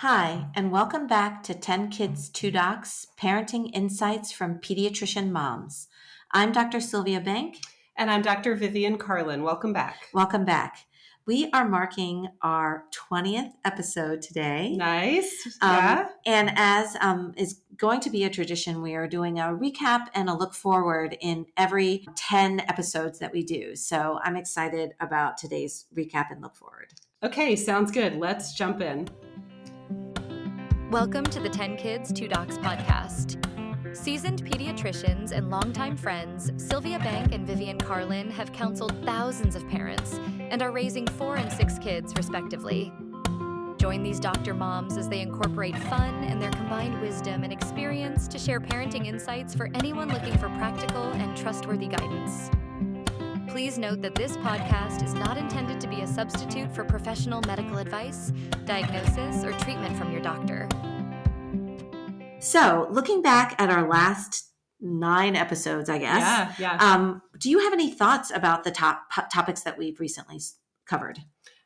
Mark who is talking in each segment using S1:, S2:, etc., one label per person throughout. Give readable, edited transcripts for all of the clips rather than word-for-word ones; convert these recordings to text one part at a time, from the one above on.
S1: Hi, and welcome back to 10 Kids, 2 Docs Parenting Insights from Pediatrician Moms. I'm Dr. Sylvia Bank.
S2: And I'm Dr. Vivian Carlin. Welcome back.
S1: Welcome back. We are marking our 20th episode today.
S2: Nice. Yeah.
S1: And as is going to be a tradition, we are doing a recap and a look forward in every 10 episodes that we do. So I'm excited about today's recap and look forward.
S2: Okay, sounds good. Let's jump in.
S3: Welcome to the 10 Kids, 2 Docs podcast. Seasoned pediatricians and longtime friends, Sylvia Bank and Vivian Carlin have counseled thousands of parents and are raising 4 and 6 kids, respectively. Join these doctor moms as they incorporate fun and their combined wisdom and experience to share parenting insights for anyone looking for practical and trustworthy guidance. Please note that this podcast is not intended to be a substitute for professional medical advice, diagnosis, or treatment from your doctor.
S1: So, looking back at our last 9 episodes, I guess.
S2: Yeah.
S1: Do you have any thoughts about the topics that we've recently covered?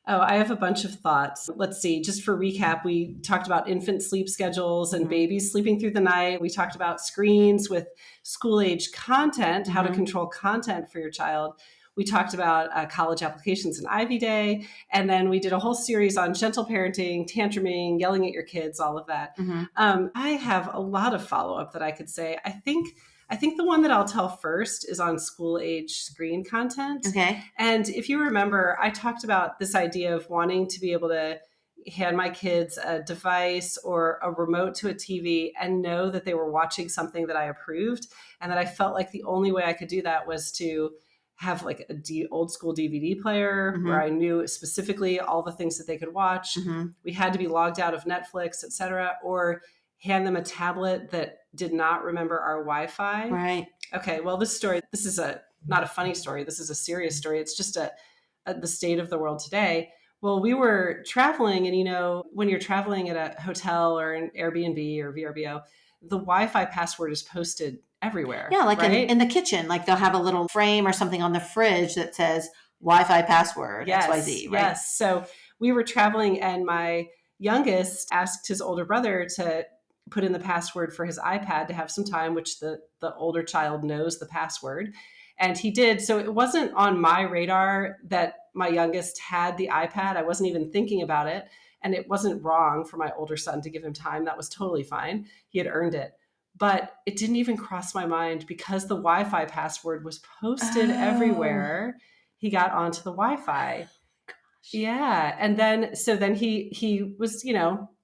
S2: Oh, I have a bunch of thoughts. Let's see. Just for recap, we talked about infant sleep schedules and babies sleeping through the night. We talked about screens with school-age content, how to control content for your child. We talked about college applications and Ivy Day. And then we did a whole series on gentle parenting, tantruming, yelling at your kids, all of that. I have a lot of follow-up that I could say. I think the one that I'll tell first is on school-age screen content.
S1: Okay.
S2: And if you remember, I talked about this idea of wanting to be able to hand my kids a device or a remote to a TV and know that they were watching something that I approved, and that I felt like the only way I could do that was to have like a old school DVD player where I knew specifically all the things that they could watch. We had to be logged out of Netflix, et cetera, or hand them a tablet that did not remember our Wi-Fi.
S1: Right.
S2: Okay. Well, this is not a funny story. This is a serious story. It's just the state of the world today. Well, we were traveling, and when you're traveling at a hotel or an Airbnb or VRBO, the Wi-Fi password is posted everywhere.
S1: Yeah, like
S2: right?
S1: in the kitchen, like they'll have a little frame or something on the fridge that says Wi-Fi password XYZ, right?
S2: Yes. So we were traveling, and my youngest asked his older brother to put in the password for his iPad to have some time, which the older child knows the password. And he did. So it wasn't on my radar that my youngest had the iPad. I wasn't even thinking about it. And it wasn't wrong for my older son to give him time. That was totally fine. He had earned it. But it didn't even cross my mind because the Wi-Fi password was posted everywhere. He got onto the Wi-Fi. Yeah. And then he was,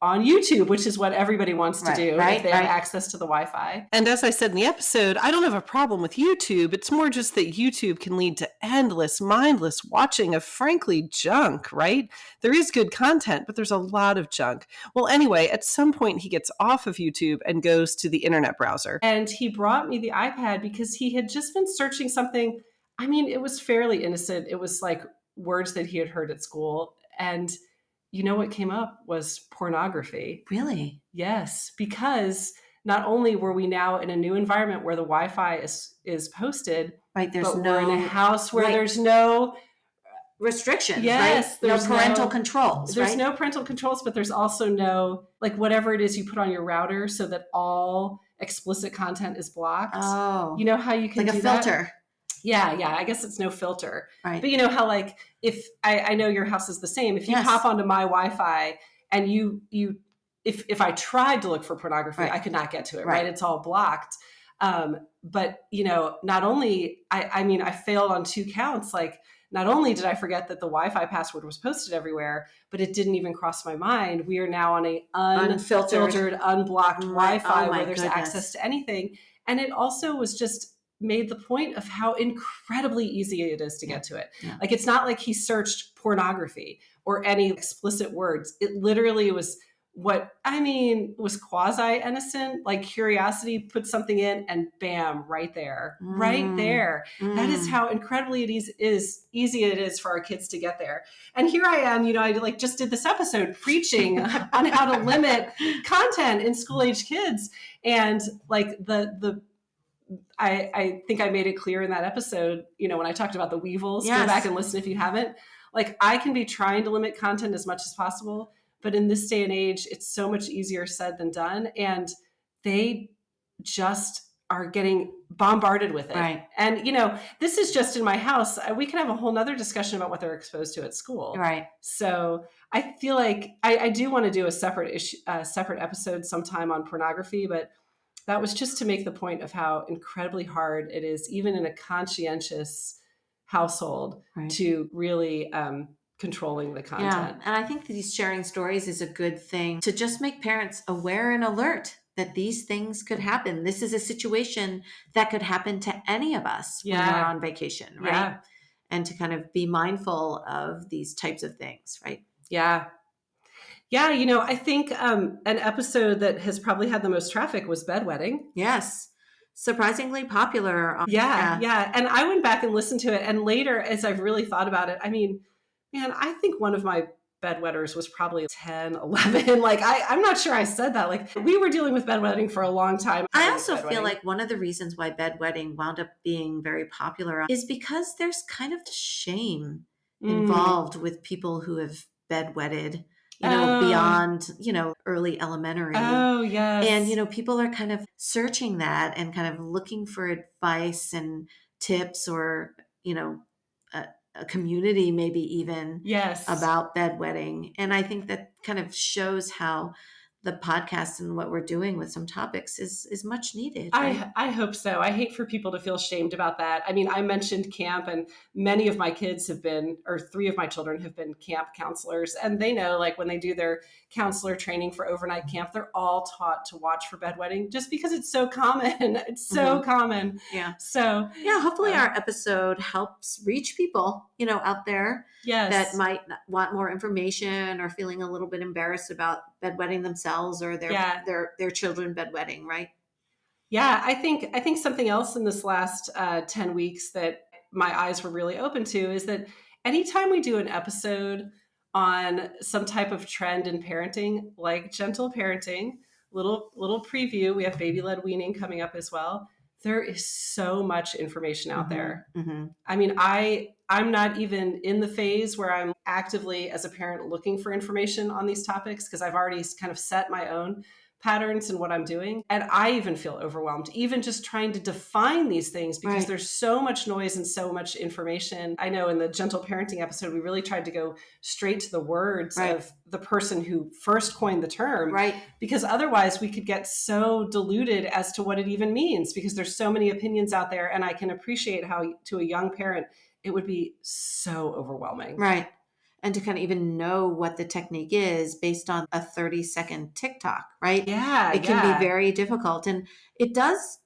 S2: on YouTube, which is what everybody wants to do if they have access to the Wi-Fi.
S4: And as I said in the episode, I don't have a problem with YouTube. It's more just that YouTube can lead to endless, mindless watching of frankly junk, right? There is good content, but there's a lot of junk. Well, anyway, at some point he gets off of YouTube and goes to the internet browser.
S2: And he brought me the iPad because he had just been searching something. I mean, it was fairly innocent. It was like words that he had heard at school. And what came up was pornography.
S1: Really?
S2: Yes, because not only were we now in a new environment where the Wi-Fi is posted,
S1: right?
S2: We're in a house where there's no
S1: restrictions.
S2: Yes,
S1: right? No parental controls.
S2: There's no parental controls, but there's also no whatever it is you put on your router so that all explicit content is blocked.
S1: Oh,
S2: you know how you can
S1: do a filter.
S2: That? Yeah. I guess it's no filter.
S1: Right.
S2: But you know how if I know your house is the same. If you hop onto my Wi-Fi and if I tried to look for pornography, I could not get to it. Right. It's all blocked. But not only I failed on 2 counts. Not only did I forget that the Wi-Fi password was posted everywhere, but it didn't even cross my mind. We are now on a unfiltered, unblocked Wi-Fi where there's access to anything. And it also was just made the point of how incredibly easy it is to get to it. Yeah. It's not like he searched pornography or any explicit words. It literally was was quasi-innocent, curiosity, put something in and bam, right there. That is how incredibly easy it is for our kids to get there. And here I am, I just did this episode preaching on how to limit content in school-age kids. And I think I made it clear in that episode, when I talked about the weevils, go back and listen if you haven't. I can be trying to limit content as much as possible, But in this day and age, it's so much easier said than done. And they just are getting bombarded with it.
S1: Right.
S2: And, this is just in my house. We can have a whole nother discussion about what they're exposed to at school.
S1: Right.
S2: So I feel like I do want to do a separate episode sometime on pornography, but that was just to make the point of how incredibly hard it is, even in a conscientious household, to really controlling the content.
S1: Yeah. And I think these sharing stories is a good thing to just make parents aware and alert that these things could happen. This is a situation that could happen to any of us when we're on vacation, right?
S2: Yeah.
S1: And to kind of be mindful of these types of things, right?
S2: Yeah. Yeah, I think an episode that has probably had the most traffic was Bedwetting.
S1: Yes. Surprisingly popular.
S2: Yeah. And I went back and listened to it. And later, as I've really thought about it, I mean, man, I think one of my bedwetters was probably 10, 11. Like, I'm not sure I said that. Like, we were dealing with bedwetting for a long time.
S1: I also feel like one of the reasons why bedwetting wound up being very popular is because there's kind of shame involved with people who have bedwetted, beyond, early elementary.
S2: Oh, yes.
S1: And, people are kind of searching that and kind of looking for advice and tips or, a community maybe even about bedwetting. And I think that kind of shows how the podcast and what we're doing with some topics is much needed. Right?
S2: I hope so. I hate for people to feel shamed about that. I mean, I mentioned camp, and many of my kids have been, or 3 of my children have been camp counselors. And they know, like, when they do their counselor training for overnight camp, they're all taught to watch for bedwetting just because it's so common. It's so common.
S1: Yeah.
S2: So,
S1: yeah, hopefully our episode helps reach people, out there that might want more information or feeling a little bit embarrassed about bedwetting themselves or their children bedwetting, right?
S2: Yeah, I think something else in this last 10 weeks that my eyes were really open to is that anytime we do an episode on some type of trend in parenting, like gentle parenting, little preview, we have baby-led weaning coming up as well. There is so much information out there.
S1: Mm-hmm.
S2: I mean, I'm not even in the phase where I'm actively, as a parent, looking for information on these topics because I've already kind of set my own patterns and what I'm doing. And I even feel overwhelmed, even just trying to define these things because there's so much noise and so much information. I know in the gentle parenting episode, we really tried to go straight to the words of the person who first coined the term, because otherwise we could get so diluted as to what it even means because there's so many opinions out there. And I can appreciate how to a young parent, it would be so overwhelming.
S1: Right. And to kind of even know what the technique is based on a 30-second TikTok, right?
S2: Yeah.
S1: It can be very difficult. And it does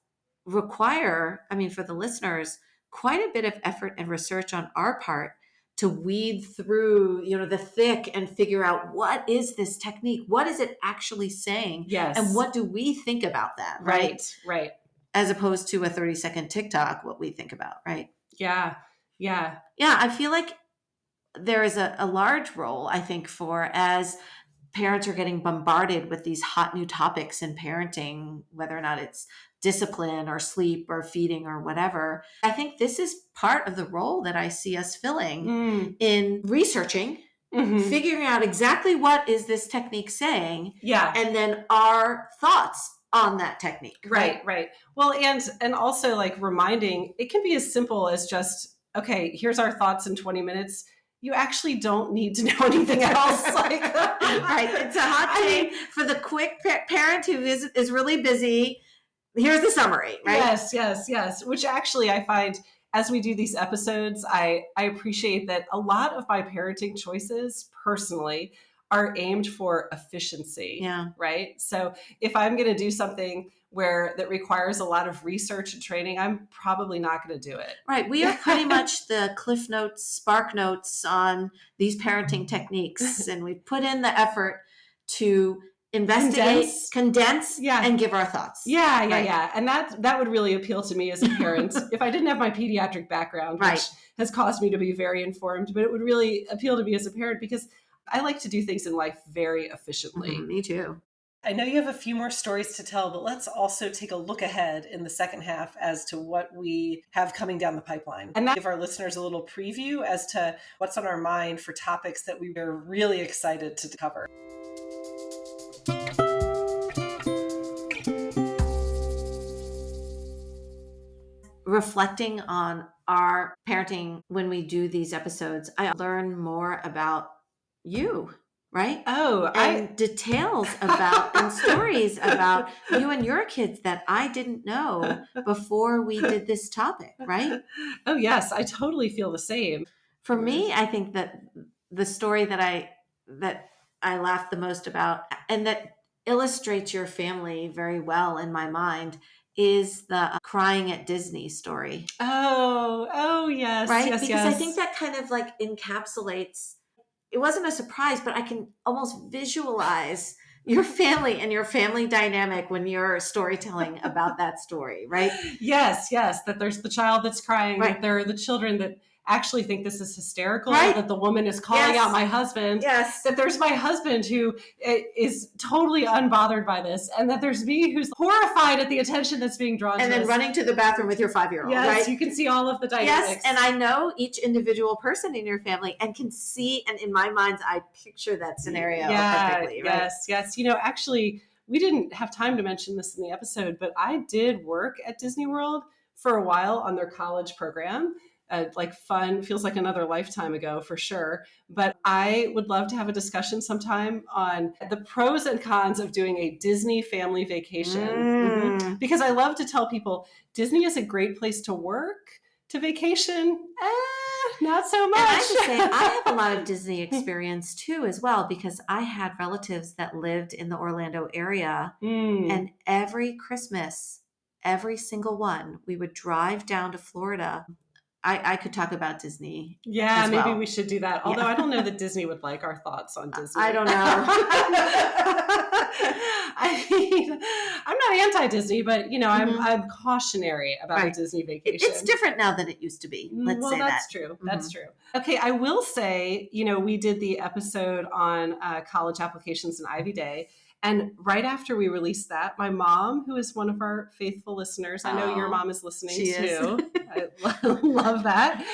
S1: require, for the listeners, quite a bit of effort and research on our part to weed through, the thick and figure out what is this technique? What is it actually saying?
S2: Yes.
S1: And what do we think about that?
S2: Right.
S1: As opposed to a 30-second TikTok, what we think about, right?
S2: Yeah.
S1: Yeah. I feel like there is a large role, I think, for as parents are getting bombarded with these hot new topics in parenting, whether or not it's discipline or sleep or feeding or whatever. I think this is part of the role that I see us filling in researching, figuring out exactly what is this technique saying, and then our thoughts on that technique.
S2: Right. Well, and also like reminding, it can be as simple as just, okay, here's our thoughts in 20 minutes. You actually don't need to know anything else.
S1: It's a hot take for the quick parent who is really busy. Here's the summary, right?
S2: Yes. Which actually I find as we do these episodes, I appreciate that a lot of my parenting choices personally are aimed for efficiency.
S1: Yeah.
S2: Right. So if I'm going to do something that requires a lot of research and training, I'm probably not going to do it.
S1: Right. We are pretty much the Cliff Notes, Spark Notes on these parenting techniques. And we put in the effort to investigate, condense and give our thoughts.
S2: Yeah. And that would really appeal to me as a parent if I didn't have my pediatric background, which has caused me to be very informed, but it would really appeal to me as a parent because I like to do things in life very efficiently.
S1: Me too.
S4: I know you have a few more stories to tell, but let's also take a look ahead in the second half as to what we have coming down the pipeline. And give our listeners a little preview as to what's on our mind for topics that we are really excited to cover.
S1: Reflecting on our parenting when we do these episodes, I learn more about you. Right? And details about and stories about you and your kids that I didn't know before we did this topic, right?
S2: Oh, yes. I totally feel the same.
S1: For me, I think that the story that I laughed the most about and that illustrates your family very well in my mind is the crying at Disney story.
S2: Oh, yes.
S1: Right?
S2: Yes,
S1: because
S2: yes.
S1: I think that kind of like encapsulates. It wasn't a surprise, but I can almost visualize your family and your family dynamic when you're storytelling about that story, right?
S2: Yes. That there's the child that's crying,
S1: right.
S2: That there are the children that actually think this is hysterical,
S1: right.
S2: that the woman is calling out my husband, that there's my husband who is totally unbothered by this, and that there's me who's horrified at the attention that's being drawn
S1: and
S2: to
S1: then
S2: us.
S1: running to the bathroom with your 5-year-old,
S2: right? You can see all of the dynamics.
S1: Yes, and I know each individual person in your family and can see, and in my mind's eye, picture that scenario perfectly, right?
S2: Yes. Actually, we didn't have time to mention this in the episode, but I did work at Disney World for a while on their college program. Fun, feels like another lifetime ago for sure. But I would love to have a discussion sometime on the pros and cons of doing a Disney family vacation. Because I love to tell people Disney is a great place to work, to vacation, not so much.
S1: And I should say, I have a lot of Disney experience too, as well, because I had relatives that lived in the Orlando area, and every Christmas, every single one, we would drive down to Florida. I could talk about Disney.
S2: Yeah, maybe we should do that. Although I don't know that Disney would like our thoughts on Disney.
S1: I don't know.
S2: I mean, I'm not anti-Disney, but I'm cautionary about a Disney vacation.
S1: It's different now than it used to be. Let's say
S2: that's true. That's true. Okay, I will say, we did the episode on college applications in Ivy Day. And right after we released that, my mom, who is one of our faithful listeners, I know your mom is listening too. I love that.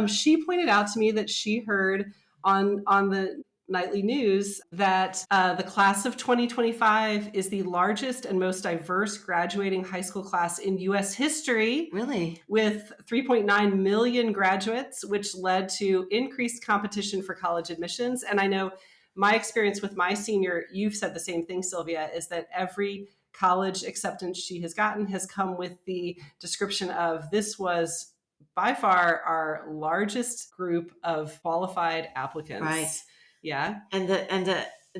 S2: She pointed out to me that she heard on the nightly news that the class of 2025 is the largest and most diverse graduating high school class in U.S. history.
S1: Really?
S2: With 3.9 million graduates, which led to increased competition for college admissions. And I know my experience with my senior, you've said the same thing, Sylvia, is that every college acceptance she has gotten has come with the description of this was by far our largest group of qualified applicants.
S1: Right.
S2: Yeah.
S1: And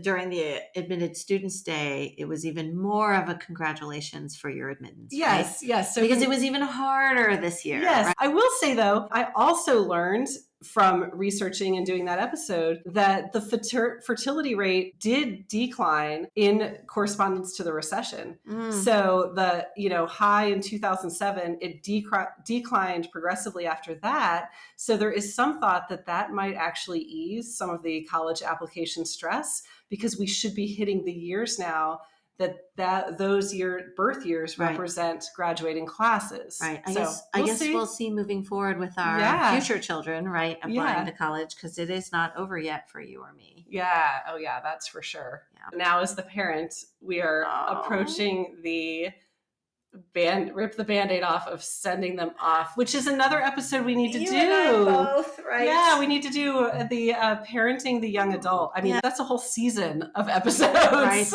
S1: during the Admitted Students Day, it was even more of a congratulations for your admittance.
S2: Yes,
S1: right?
S2: yes.
S1: So because it was even harder this year.
S2: Yes.
S1: Right?
S2: I will say, though, I also learned from researching and doing that episode that the fertility rate did decline in correspondence to the recession. So the high in 2007, it declined progressively after that. So there is some thought that might actually ease some of the college application stress, because we should be hitting the years now that those birth years represent graduating classes.
S1: Right. I guess we'll see moving forward with our future children, right, applying to college, because it is not over yet for you or me.
S2: Yeah. Oh, yeah, that's for sure. Yeah. Now, as the parent, we are approaching the rip the Band-Aid off of sending them off, which is another episode we need to do.
S1: And I both, right?
S2: Yeah, we need to do the parenting the young adult. I mean, that's a whole season of episodes,
S1: right?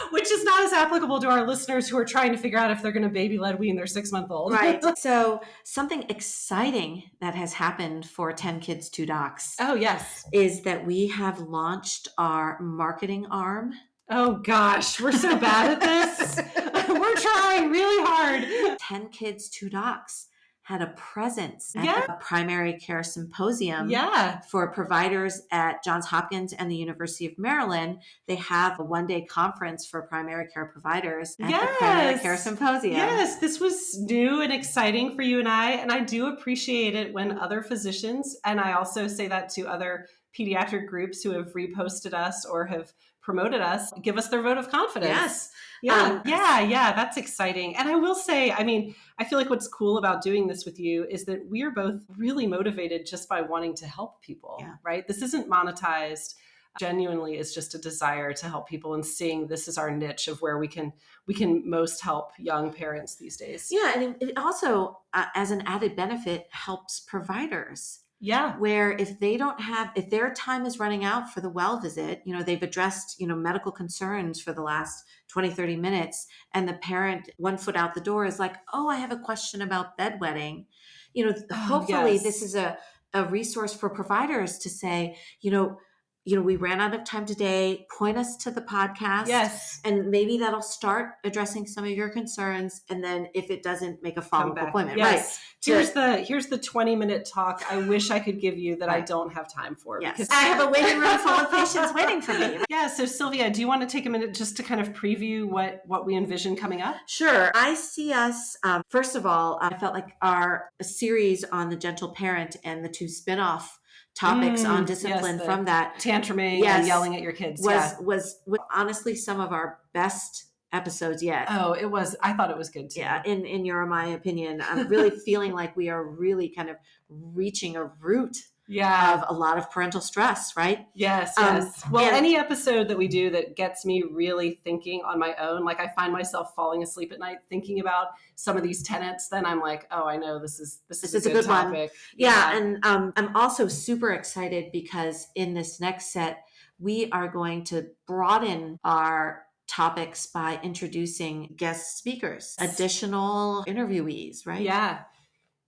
S2: Which is not as applicable to our listeners who are trying to figure out if they're going to baby-led wean their 6-month-old.
S1: Right. So something exciting that has happened for 10 Kids, 2 Docs.
S2: Oh, yes.
S1: Is that we have launched our marketing arm.
S2: Oh, gosh, we're so bad at this. We're trying really hard.
S1: 10 Kids, 2 Docs had a presence at the Primary Care Symposium for providers at Johns Hopkins and the University of Maryland. They have a one-day conference for primary care providers at the Primary Care Symposium.
S2: Yes, this was new and exciting for you and I do appreciate it when other physicians, and I also say that to other pediatric groups who have reposted us or have promoted us, give us their vote of confidence.
S1: Yes.
S2: Yeah, that's exciting. And I will say, I mean, I feel like what's cool about doing this with you is that we are both really motivated just by wanting to help people, right? This isn't monetized. Genuinely is just a desire to help people and seeing this is our niche of where we can most help young parents these days.
S1: Yeah, and it also, as an added benefit, helps providers.
S2: Yeah.
S1: Where if their time is running out for the well visit, they've addressed, medical concerns for the last 20, 30 minutes, and the parent 1 foot out the door is like, oh, I have a question about bedwetting. Hopefully this is a resource for providers to say, we ran out of time today. Point us to the podcast.
S2: Yes.
S1: And maybe that'll start addressing some of your concerns. And then if it doesn't, make a follow-up appointment.
S2: Yes. Right. Here's the 20-minute talk I wish I could give you that I don't have time for.
S1: Yes.
S2: Because
S1: I have a waiting room full of patients waiting for me.
S2: Yeah. So Sylvia, do you want to take a minute just to kind of preview what we envision coming up?
S1: Sure. I see us, first of all, I felt like our series on the gentle parent and the 2 spinoff topics on discipline from that
S2: tantruming and yelling at your kids
S1: was honestly some of our best episodes yet.
S2: Oh, it was. I thought it was good too.
S1: Yeah, in your my opinion, I'm really feeling like we are really kind of reaching a root of a lot of parental stress, right?
S2: Yes. Well, any episode that we do that gets me really thinking on my own, like I find myself falling asleep at night thinking about some of these tenets, then I'm like, oh, I know this is a good topic.
S1: One. Yeah. And I'm also super excited because in this next set, we are going to broaden our topics by introducing guest speakers, additional interviewees, right?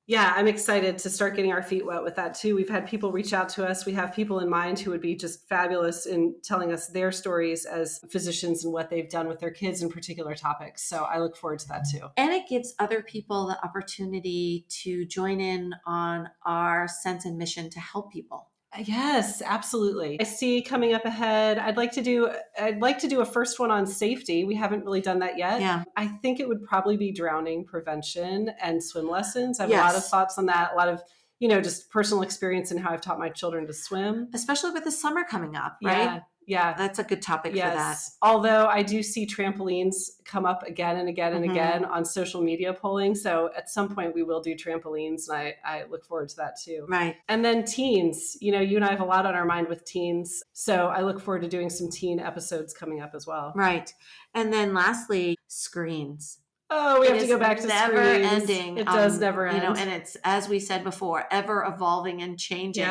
S2: Yeah, I'm excited to start getting our feet wet with that too. We've had people reach out to us. We have people in mind who would be just fabulous in telling us their stories as physicians and what they've done with their kids in particular topics. So I look forward to that too.
S1: And it gives other people the opportunity to join in on our sense and mission to help people.
S2: Yes, absolutely. I see coming up ahead. I'd like to do a first one on safety. We haven't really done that yet.
S1: Yeah.
S2: I think it would probably be drowning prevention and swim lessons. I have a lot of thoughts on that. A lot of, just personal experience in how I've taught my children to swim.
S1: Especially with the summer coming up, right?
S2: Yeah.
S1: That's a good topic for that.
S2: Although I do see trampolines come up again and again and again on social media polling. So at some point we will do trampolines, and I look forward to that too.
S1: Right.
S2: And then teens, you and I have a lot on our mind with teens. So I look forward to doing some teen episodes coming up as well.
S1: Right. And then lastly, screens.
S2: Oh, we have to go back to
S1: never
S2: screens.
S1: Ending.
S2: It does never end.
S1: And it's, as we said before, ever evolving and changing,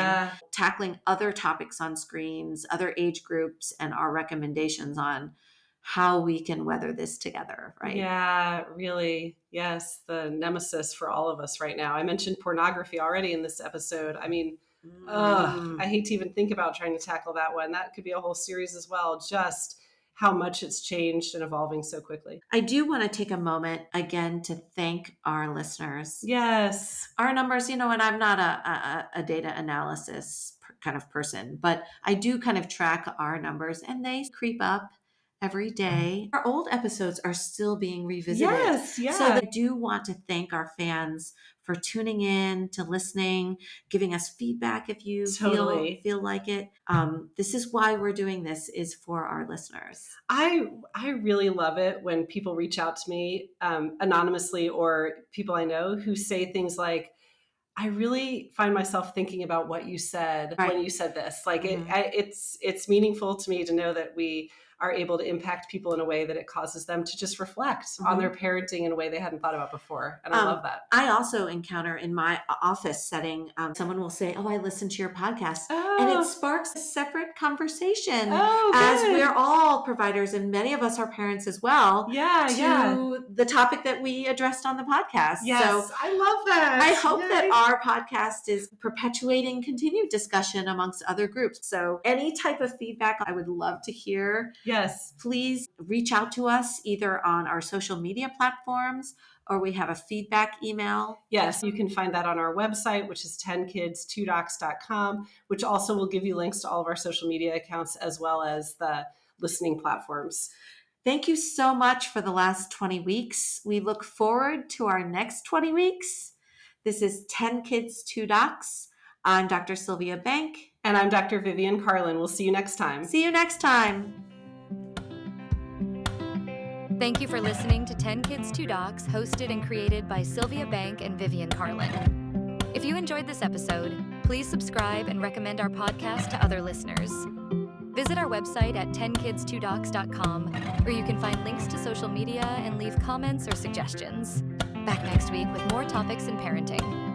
S1: tackling other topics on screens, other age groups, and our recommendations on how we can weather this together, right?
S2: Yeah, really. Yes, the nemesis for all of us right now. I mentioned pornography already in this episode. I mean, I hate to even think about trying to tackle that one. That could be a whole series as well. Just how much it's changed and evolving so quickly.
S1: I do want to take a moment again to thank our listeners.
S2: Yes.
S1: Our numbers, and I'm not a data analysis kind of person, but I do kind of track our numbers and they creep up every day. Our old episodes are still being revisited.
S2: Yes, yeah.
S1: So I do want to thank our fans for tuning in, to listening, giving us feedback if you feel like it. This is why we're doing this, is for our listeners.
S2: I really love it when people reach out to me anonymously, or people I know who say things like, I really find myself thinking about what you said when you said this. Like it's meaningful to me to know that we are able to impact people in a way that it causes them to just reflect on their parenting in a way they hadn't thought about before. And I love that.
S1: I also encounter in my office setting, someone will say, oh, I listened to your podcast. And it sparks a separate conversation as we're all providers, and many of us are parents as well, to the topic that we addressed on the podcast.
S2: Yes, so I love that.
S1: I hope that our podcast is perpetuating continued discussion amongst other groups. So any type of feedback I would love to hear.
S2: Yes.
S1: Please reach out to us either on our social media platforms, or we have a feedback email.
S2: Yes, you can find that on our website, which is 10kids2docs.com, which also will give you links to all of our social media accounts as well as the listening platforms.
S1: Thank you so much for the last 20 weeks. We look forward to our next 20 weeks. This is 10 Kids, 2 Docs. I'm Dr. Sylvia Bank.
S2: And I'm Dr. Vivian Carlin. We'll see you next time.
S1: See you next time.
S3: Thank you for listening to 10 Kids, 2 Docs, hosted and created by Sylvia Bank and Vivian Carlin. If you enjoyed this episode, please subscribe and recommend our podcast to other listeners. Visit our website at 10kids2docs.com, where you can find links to social media and leave comments or suggestions. Back next week with more topics in parenting.